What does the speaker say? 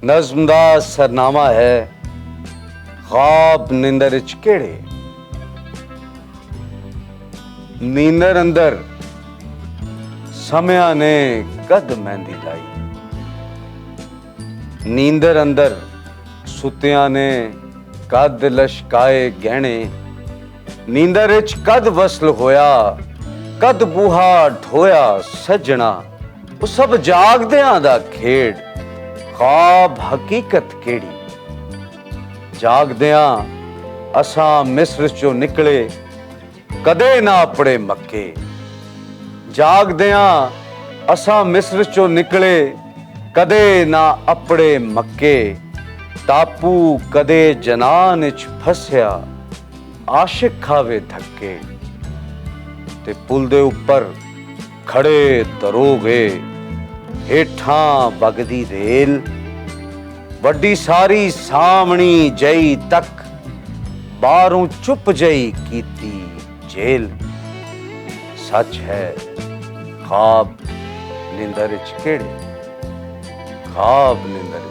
नज़्म दा सरनामा है ख्वाब निंदर च केड़े। नींदर अंदर समया ने कद मेहंदी लाई, नींदर अंदर सुतिया ने कद लशकाए गहने, नींदर च कद वसल होया, कद बूहा ढोया सजना। वो सब जागदियां दा खेड़, ख्वाब हकीकत केड़ी। जागदियां असां मिस्र चो निकले, कदे ना अपड़े मक्के। जागदियां असां मिस्र चो निकले, कदे ना अपड़े मक्के। टापू कदे जनान च फसया, आशिक खावे धक्के। ते पुल दे उपर खड़े दरोगे, हेठां बगदी रेल। वड्डी सारी सामणी जई तक, बारों चुप जई कीती जेल। सच है ख्वाब निंदर च केड़े, ख्वाब निंदर